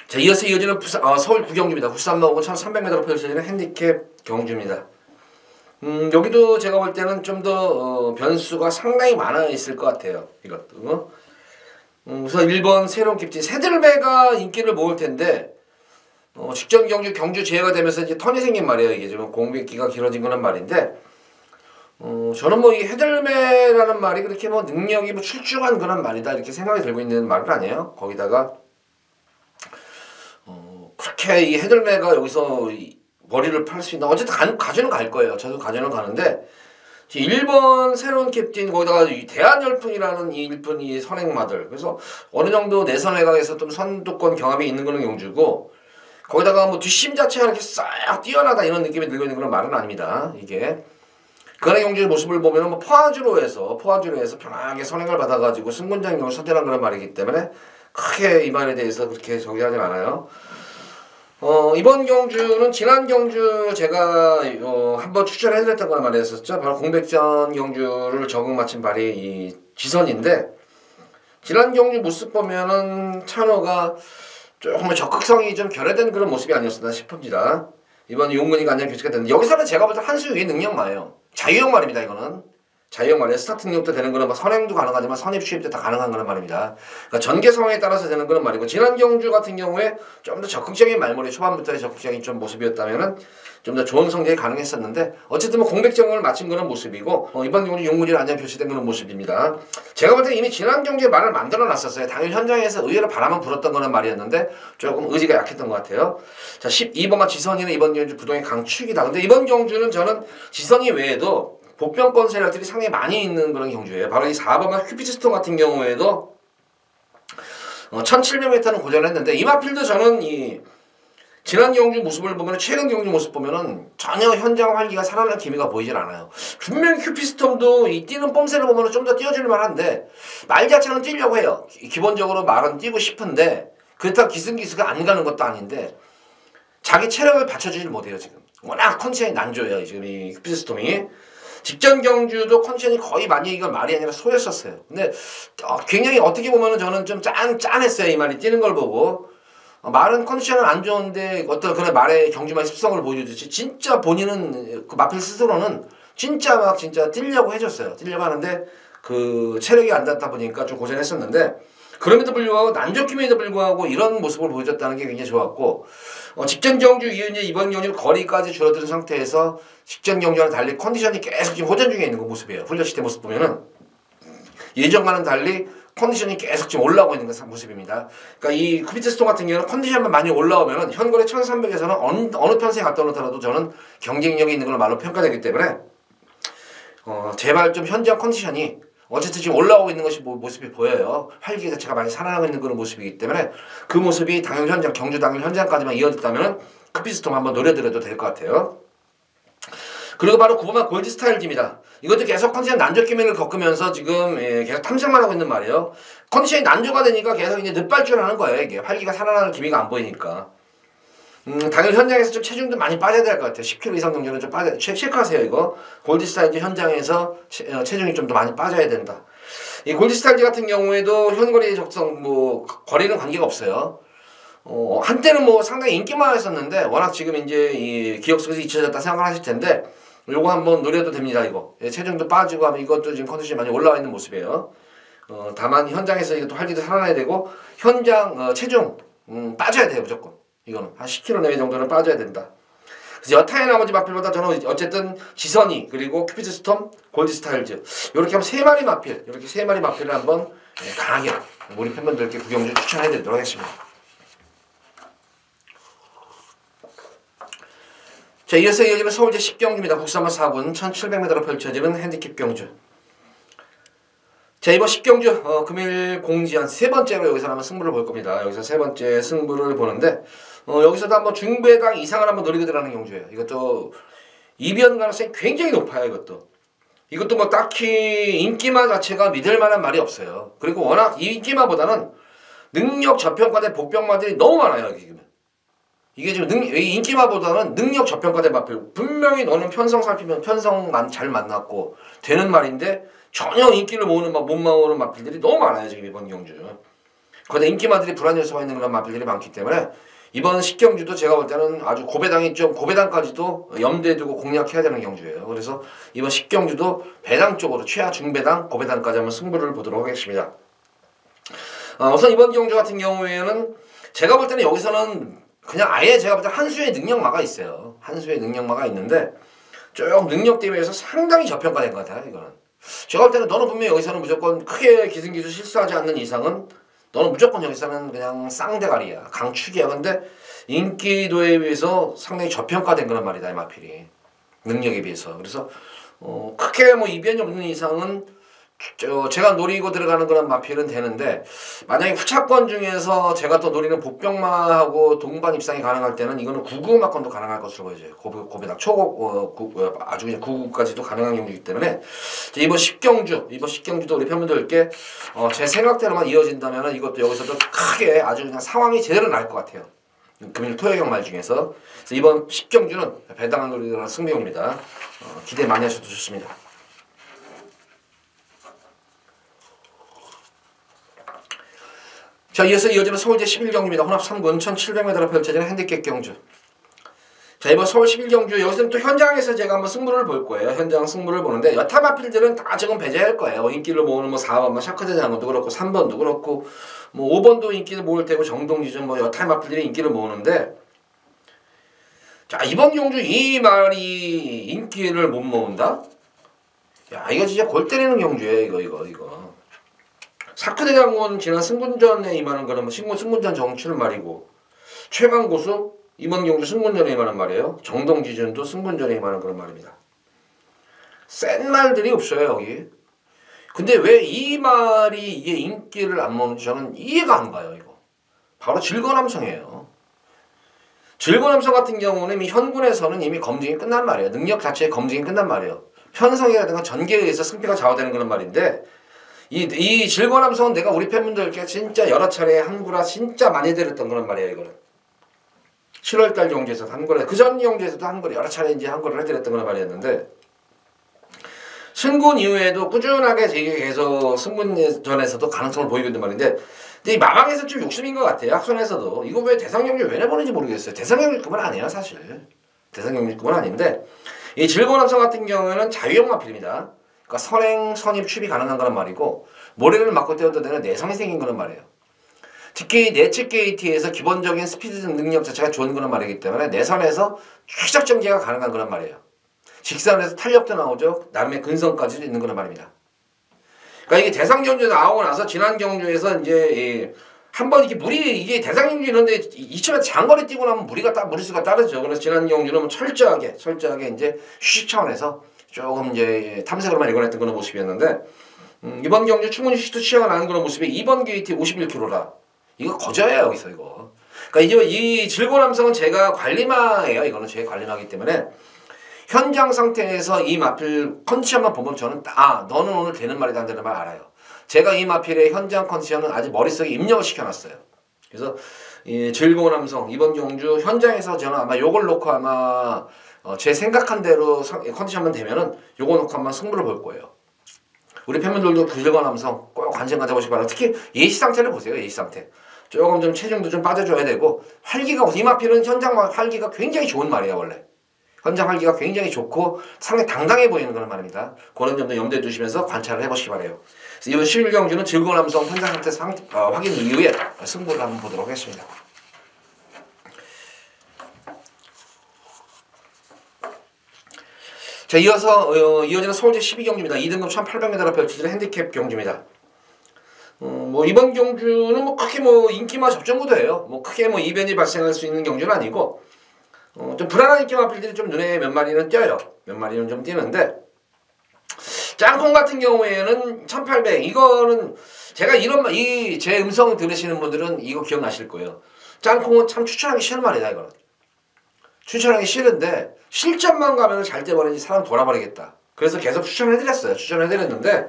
자 이어서 이어지는 서울 9경주입니다. 93마법은 1300m로 펼쳐지는 핸디캡 경주입니다. 여기도 제가 볼 때는 좀 더 변수가 상당히 많아 있을 것 같아요. 이것도 우선 1번 새로운 깁지 새들매가 인기를 모을 텐데 직전 경주 제외가 되면서 이제 턴이 생긴 말이에요. 이게 좀 공백기가 길어진 그런 말인데 저는 뭐 이 헤들매라는 말이 그렇게 뭐 능력이 뭐 출중한 그런 말이다 이렇게 생각이 들고 있는 말은 아니에요. 거기다가 그렇게 이 헤들매가 여기서 머리를 팔 수 있나 어쨌든 가주는 갈 거예요. 저도 가주는 가는데 일본 새로운 캡틴 거기다가 이 대한열풍이라는 이 일본 이 선행마들 그래서 어느 정도 내선 외곽에서 좀 선두권 경험이 있는 그런 경주고 거기다가 뭐 뒷심 자체가 이렇게 싹 뛰어나다 이런 느낌이 들고 있는 그런 말은 아닙니다. 이게 그런 경주의 모습을 보면은 뭐 포화주로 해서 편하게 선행을 받아가지고 승군장용을 선택한 그런 말이기 때문에 크게 이 말에 대해서 그렇게 저기 하진 않아요. 이번 경주는 지난 경주 제가 한번 추천해드렸던 거나 말했었죠. 바로 공백전 경주를 적응 마친 발이 이 지선인데 지난 경주 모습 보면은 찬호가 조금 적극성이 좀 결여된 그런 모습이 아니었나 싶습니다. 이번 용근이가 안녕 교체가 됐는데 여기서는 제가 볼 때 한수의 능력마예요. 자유형 말입니다. 이거는 자유형 말이에요. 스타트 능력도 되는 거는 뭐 선행도 가능하지만 선입 수입 때 다 가능한 그런 말입니다. 그러니까 전개 상황에 따라서 되는 그런 말이고 지난 경주 같은 경우에 좀 더 적극적인 말머리 초반부터의 적극적인 좀 모습이었다면은 좀 더 좋은 성적이 가능했었는데 어쨌든 뭐 공백정을 마친 그런 모습이고 이번 경주 용문이 안녕 교체된 그런 모습입니다. 제가 볼 때 이미 지난 경주에 말을 만들어 놨었어요. 당일 현장에서 의외로 바람은 불었던 거는 말이었는데 조금 의지가 약했던 것 같아요. 자 12번만 지선이는 이번 경주 부동의 강축이다. 근데 이번 경주는 저는 지선이 외에도 복병권 세력들이 상당히 많이 있는 그런 경주예요. 바로 이 4번만 큐피트스톤 같은 경우에도 1700m는 고전했는데 이마필도 저는 이 지난 경주 모습을 보면 최근 경주 모습 보면은 전혀 현장 활기가 살아날 기미가 보이질 않아요. 분명히 큐피스톰도 이 뛰는 뽐새를 보면 좀 더 뛰어줄 만한데 말 자체는 뛰려고 해요. 기본적으로 말은 뛰고 싶은데 그렇다고 기승기승가 안 가는 것도 아닌데 자기 체력을 받쳐주질 못해요. 지금 워낙 컨디션이 난조해요. 지금 이 큐피스톰이 직전 경주도 컨디션이 거의 많이 이건 말이 아니라 소였었어요. 근데 굉장히 어떻게 보면은 저는 좀 짠했어요. 이 말이 뛰는 걸 보고 말은 컨디션은 안 좋은데 어떤 그런 말의 경주만의 습성을 보여주듯이 진짜 본인은 그 마필 스스로는 진짜 막 진짜 뛰려고 해줬어요. 뛰려고 하는데 그 체력이 안 닿다 보니까 좀 고생했었는데 그럼에도 불구하고 난적힘에도 불구하고 이런 모습을 보여줬다는 게 굉장히 좋았고 직전 경주 이후에 이번 경주 거리까지 줄어든 상태에서 직전 경주와는 달리 컨디션이 계속 지금 호전 중에 있는 그 모습이에요. 훈련 시대 모습 보면은 예전과는 달리 컨디션이 계속 지금 올라오고 있는 그 모습입니다. 그러니까 이 큐피트스톤 같은 경우는 컨디션만 많이 올라오면은 현거리 1300에서는 어느 편승에 갔다 오더라도 저는 경쟁력이 있는 걸로 말로 평가되기 때문에 제발 좀 현장 컨디션이 어쨌든 지금 올라오고 있는 것이 모습이 보여요. 활기 자체가 많이 살아나고 있는 그런 모습이기 때문에 그 모습이 당일 현장, 경주 당일 현장까지만 이어졌다면 큐피트스톤 한번 노려드려도 될 것 같아요. 그리고 바로 9번만 골드 스타일즈입니다. 이것도 계속 컨디션 난조 기면을 겪으면서 지금 계속 탐색만 하고 있는 말이에요. 컨디션이 난조가 되니까 계속 이제 늦발주하는 거예요. 이게 활기가 살아나는 기미가 안 보이니까. 당일 현장에서 좀 체중도 많이 빠져야 될 것 같아요. 10kg 이상 정도는 좀 빠져. 체크하세요 이거. 골드 스타일즈 현장에서 체중이 좀 더 많이 빠져야 된다. 이 골드 스타일즈 같은 경우에도 현거리 적성 뭐 거리는 관계가 없어요. 한때는 뭐 상당히 인기만 했었는데 워낙 지금 이제 이 기억 속에서 잊혀졌다 생각하실 텐데. 요거 한번 노려도 됩니다. 이거 체중도 빠지고 하면 이것도 지금 컨디션이 많이 올라와 있는 모습이에요. 다만 현장에서 이것도 활기도 살아나야 되고 현장 체중 빠져야 돼요. 무조건 이거는 한 10kg 내외 정도는 빠져야 된다. 그래서 여타의 나머지 마필보다 저는 어쨌든 지선이 그리고 큐피트스톰, 골드 스타일즈 이렇게 하면 세 마리 마필 이렇게 세 마리 마필을 한번 강하게 우리 팬분들께 구경 좀 추천해드리도록 하겠습니다. 자, 이어서 이어지는 서울제 10경주입니다. 국산마 4군 1700m로 펼쳐지는 핸디캡 경주. 자, 이번 10경주 금일 공지한 세 번째로 여기서 한번 승부를 볼 겁니다. 여기서 세 번째 승부를 보는데 여기서도 한번 중배당 이상을 한번 노리고 들어가는 경주예요. 이것도 이변 가능성이 굉장히 높아요. 이것도 뭐 딱히 인기마 자체가 믿을 만한 말이 없어요. 그리고 워낙 인기마보다는 능력 저평가된 복병마들이 너무 많아요. 이게 지금 인기마보다는 능력 저평가된 마필. 분명히 너는 편성 살피면 편성만 잘 만났고 되는 말인데 전혀 인기를 못 모으는 마필들이 너무 많아요. 지금 이번 경주. 거기다 인기마들이 불안 요소가 있는 그런 마필들이 많기 때문에 이번 10경주도 제가 볼 때는 아주 고배당까지도 염두에 두고 공략해야 되는 경주예요. 그래서 이번 10경주도 배당 쪽으로 최하 중배당, 고배당까지 한번 승부를 보도록 하겠습니다. 우선 이번 경주 같은 경우에는 제가 볼 때는 여기서는 그냥 아예 제가 볼 때 한수의 능력마가 있어요. 한수의 능력마가 있는데 쭉 능력 대비해서 상당히 저평가된 것 같아요. 이거는 제가 볼 때는 너는 분명히 여기서는 무조건 크게 기승기수 실수하지 않는 이상은 너는 무조건 여기서는 그냥 쌍대가리야, 강축이야. 근데 인기도에 비해서 상당히 저평가된 그런 말이다 이 마필이, 능력에 비해서. 그래서 크게 뭐 이변이 없는 이상은 제가 노리고 들어가는 그런 마필은 되는데, 만약에 후차권 중에서 제가 또 노리는 복병마하고 동반 입상이 가능할 때는 이거는 999마권도 가능할 것으로 보여져요. 고배당 초고 아주 그냥 999까지도 가능한 경주이기 때문에 이번 10경주도 우리 팬분들께 제 생각대로만 이어진다면 이것도 여기서도 크게 아주 그냥 상황이 제대로 날 것 같아요. 금일 토요경 말 중에서. 그래서 이번 10경주는 배당을 노리는 승부용입니다. 기대 많이 하셔도 좋습니다. 자, 이어서 이어지는 서울제 11경주입니다. 혼합 3군 1700m로 펼쳐지는 핸디캡 경주. 자, 이번 서울 11경주 여기서는 또 현장에서 제가 한번 승부를 볼 거예요. 현장 승부를 보는데 여타 마필들은 다 지금 배제할 거예요. 인기를 모으는 뭐 4번, 샤크대 장군도 그렇고 3번도 그렇고 뭐 5번도 인기를 모을 테고 정동지준 뭐 여타 마필들이 인기를 모으는데, 자, 이번 경주 이 말이 인기를 못 모은다? 야, 이거 진짜 골 때리는 경주예요. 이거. 사크대장군 지난 승군전에 임하는 거는 뭐 승군전 정치를 말이고, 최강고수 이번 경주 승군전에 임하는 말이에요. 정동지전도 승군전에 임하는 그런 말입니다. 센 말들이 없어요 여기. 근데 왜 이 말이 이게 인기를 안 모는지 저는 이해가 안 가요. 이거 바로 질거남성이에요. 질거남성 같은 경우는 이미 현군에서는 이미 검증이 끝난 말이에요. 능력 자체의 검증이 끝난 말이에요. 편성이라든가 전개에 의해서 승패가 좌우되는 그런 말인데, 이 질거남성은 내가 우리 팬분들께 진짜 여러 차례 한구라 진짜 많이 드렸던 그런 말이에요. 이거는 7월달 경주에서도 한구라, 그전 경주에서도 한구라 여러 차례 이제 한구를 해드렸던 그런 말이었는데, 승군 이후에도 꾸준하게 계속 승군전에서도 가능성을 보이고 있는 말인데, 근데 이 마방에서 좀 욕심인 것 같아요. 학선에서도 이거 왜 대상경주 왜 내보는지 모르겠어요. 대상경주급은 아니에요 사실. 대상경주급은 아닌데, 이 질거남성 같은 경우에는 자유형 마필입니다. 그러니까 선행, 선입, 취비 가능한 거란 말이고, 모래를 맞고 떼어도 되는 내성이 생긴 거란 말이에요. 특히 내측 게이트에서 기본적인 스피드 능력 자체가 좋은 거란 말이기 때문에 내선에서 최적 전개가 가능한 거란 말이에요. 직선에서 탄력도 나오죠. 나름의 근성까지도 있는 거란 말입니다. 그러니까 이게 대상 경주에 나오고 나서 지난 경주에서 이제 한번 이게 대상 경주 이런데 이쯤에 장거리 뛰고 나면 무리수가 따르죠. 그래서 지난 경주는 철저하게 이제 휴식 차원에서 조금 이제 탐색으로만 일관했던 그런 모습이었는데, 이번 경주 충분히 휴식도 취하가 나는 그런 모습이 2번 게이트 51km라. 이거 거저예요 여기서 이거. 그러니까 이 질고남성은 제가 관리마예요. 이거는 제 관리마이기 때문에 현장 상태에서 이 마필 컨디션만 보면 저는 너는 오늘 되는 말이다 안 되는 말 알아요. 제가 이 마필의 현장 컨디션은 아직 머릿속에 입력을 시켜놨어요. 그래서 이 질고남성 이번 경주 현장에서 저는 아마 요걸 놓고 아마 제 생각한 대로 컨디션만 되면은 요거 놓고 한번 승부를 볼 거예요. 우리 팬분들도 질거남성 꼭 관심 가져보시기 바랍니다. 특히 예시 상태를 보세요. 예시 상태. 조금 좀 체중도 좀 빠져줘야 되고, 활기가, 이 마필은 현장 활기가 굉장히 좋은 말이에요 원래. 현장 활기가 굉장히 좋고 상당히 당당해 보이는 그런 말입니다. 그런 점도 염두에 두시면서 관찰을 해보시기 바래요. 그래서 이번 11경주는 질거남성 현장 상태 확인 이후에 승부를 한번 보도록 하겠습니다. 자, 이어서 이어지는 서울제 12경주입니다. 2등급 1800m로 펼쳐지는 핸디캡 경주입니다. 뭐 이번 경주는 뭐 크게 뭐 인기마 접전구도예요. 뭐 크게 뭐 이변이 발생할 수 있는 경주는 아니고, 좀 불안한 인기 마필들이 좀 눈에 몇 마리는 띄어요. 몇 마리는 좀 띄는데, 짱콩 같은 경우에는 1800, 이거는 제가 제 음성 들으시는 분들은 이거 기억나실 거예요. 짱콩은 참 추천하기 싫은 말이다 이거는. 추천하기 싫은데 실전만 가면 잘 돼버리지 사람 돌아버리겠다. 그래서 계속 추천해드렸어요. 추천해드렸는데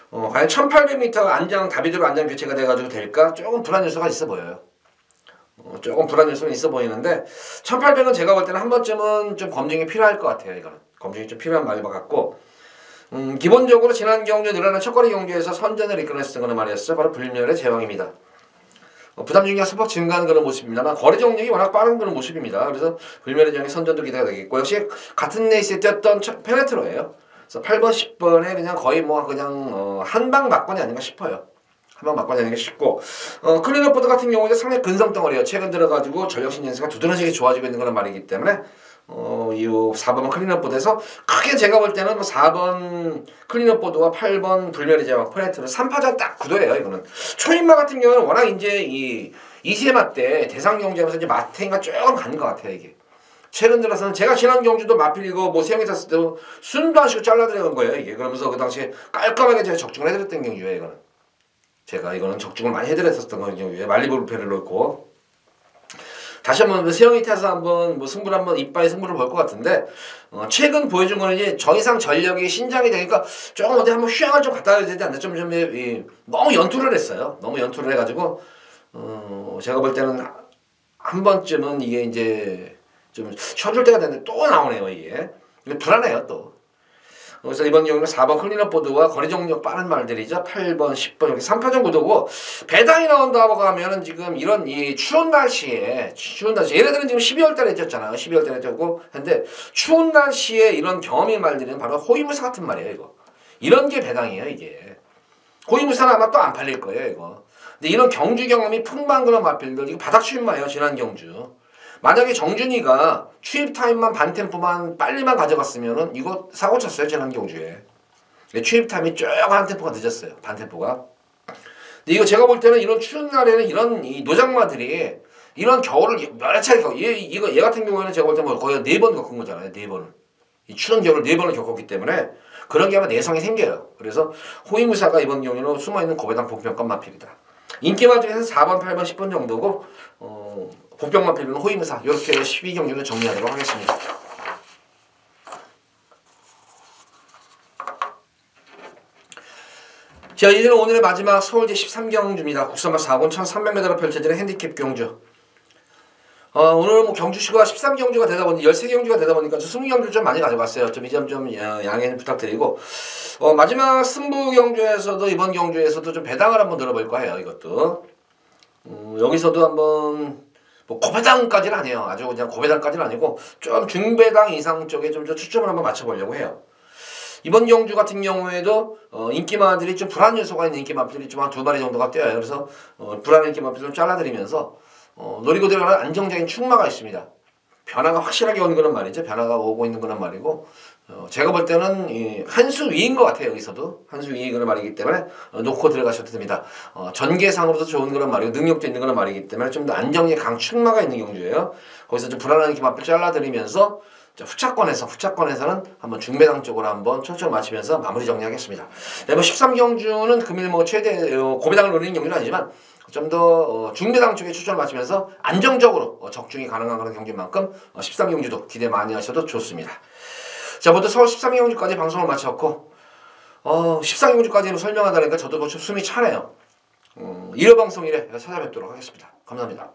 과연 1800m 다비드로 안장 교체가 돼가지고 될까? 조금 불안 요소가 있어 보여요. 조금 불안 요소는 있어 보이는데 1800은 제가 볼 때는 한 번쯤은 좀 검증이 필요할 것 같아요. 이거는 검증이 좀 필요한 말인 것 같고, 기본적으로 지난 경주에 늘어난 첫거리 경주에서 선전을 이끌어냈었던 거는 말이었어요. 바로 불멸의 제왕입니다. 부담 중량 소폭 증가하는 그런 모습입니다만 거리 정력이 워낙 빠른 그런 모습입니다. 그래서 불멸의 제왕의 선전도 기대가 되겠고, 역시 같은 레이스에 뛰었던 페네트로예요. 그래서 8번, 10번에 그냥 거의 뭐 그냥 한방 막권이 아닌가 싶어요. 한방 막권이 아닌가 싶고, 클리너포드 같은 경우는 상당히 근성 덩어리예요. 최근 들어가지고 전력신 연세가 두드러지게 좋아지고 있는 그런 말이기 때문에 이 4번 클린업 보드에서 크게 제가 볼 때는 뭐 4번 클린업 보드와 8번 불멸의 제왕 포네트는 3파전 딱 구도예요. 이거는 초인마 같은 경우는 워낙 이제 이 이세마 때 대상 경주하면서 이제 마탱이가 조금 간 것 같아요. 이게 최근 들어서는 제가 지난 경주도 마필이고 뭐 세영이 탔을 때도 순도 안 쉬고 잘라드려는 거예요. 이게 그러면서 그 당시에 깔끔하게 제가 적중을 해드렸던 경주예요. 이거는 제가 이거는 적중을 많이 해드렸었던 경주예요. 말리볼페를 놓고 다시 한번 세영이 타서 한번 뭐 승부를 한번 이빠이 승부를 볼 것 같은데 최근 보여준 거는 이제 더 이상 전력이 신장이 되니까 조금 어디 한번 휴양을 좀 갔다 와야 되지 않나 좀 너무 연투를 했어요. 너무 연투를 해가지고 제가 볼 때는 한 번쯤은 이게 이제 좀 쉬어줄 때가 됐는데 또 나오네요. 이게 불안해요 또. 그래서 이번 경우는 4번 클린업 보드와 거리 정력 빠른 말들이죠. 8번, 10번 이렇게 3파전 구도고 배당이 나온다고 하면은 지금 이런 이 추운 날씨에 얘네들은 지금 12월 달에 뛰었잖아요. 12월 달에 뛰었고 근데 추운 날씨에 이런 경험이 말들은 바로 호위무사 같은 말이에요. 이거 이런 게 배당이에요. 이게 호위무사는 아마 또 안 팔릴 거예요. 이거 근데 이런 경주 경험이 풍부한 그런 마필들 이거 바닥 추임마예요. 지난 경주 만약에 정준이가 추입 타임만 반 템포만 빨리만 가져갔으면은 이거 사고 쳤어요. 지난 경주에 추입 타임이 조금 한 템포가 늦었어요. 반 템포가. 근데 이거 제가 볼 때는 이런 추운 날에는 이런 이 노장마들이 이런 겨울을 여러 차례 얘 같은 경우에는 제가 볼 때 뭐 거의 4번 겪은 거잖아요. 4번을 이 추운 겨울을 4번을 겪었기 때문에 그런 게 아마 내성이 생겨요. 그래서 호위무사가 이번 경우에는 숨어있는 고배당 복병권 마필이다. 인기마 중에서 4번, 8번, 10번 정도고 복병만 필요는 호위무사 이렇게 12경주를 정리하도록 하겠습니다. 자 이제는 오늘의 마지막 서울제 13경주입니다. 국선마 4군 1300m로 펼쳐지는 핸디캡 경주. 오늘 뭐 경주수가 13경주가 되다 보니 13경주가 되다 보니까 20경주 좀 많이 가져갔어요. 좀 이 점 좀 양해 부탁드리고 마지막 승부 경주에서도 이번 경주에서도 좀 배당을 한번 들어볼 거예요. 이것도 여기서도 한번 뭐 고배당까지는 아니에요. 아주 그냥 고배당까지는 아니고 좀 중배당 이상 쪽에 좀 초점을 한번 맞춰보려고 해요. 이번 경주 같은 경우에도 인기마들이 좀 불안 요소가 있는 인기마들이 좀 한 2마리 정도가 뛰어요. 그래서 불안 인기마들 좀 잘라드리면서 노리고 들어가는 안정적인 충마가 있습니다. 변화가 확실하게 오는 거란 말이죠. 변화가 오고 있는 거란 말이고 제가 볼 때는 한 수 위인 것 같아요. 여기서도 한 수 위인 거란 말이기 때문에 놓고 들어가셔도 됩니다. 전개상으로도 좋은 거란 말이고 능력도 있는 거란 말이기 때문에 좀 더 안정의 강충마가 있는 경주예요. 거기서 좀 불안한 기마를 잘라드리면서 후차권에서는 한번 중배당 쪽으로 한번 초점을 맞추면서 마무리 정리하겠습니다. 네, 뭐 13경주는 금일 뭐 최대 고배당을 노리는 경주는 아니지만 좀 더 중배당 쪽에 초점을 맞추면서 안정적으로 적중이 가능한 그런 경기인 만큼 13경주도 기대 많이 하셔도 좋습니다. 자, 모두 서울 13경주까지 방송을 마쳤고 14경주까지 설명하다니까 저도 숨이 차네요. 1호 방송 1회 찾아뵙도록 하겠습니다. 감사합니다.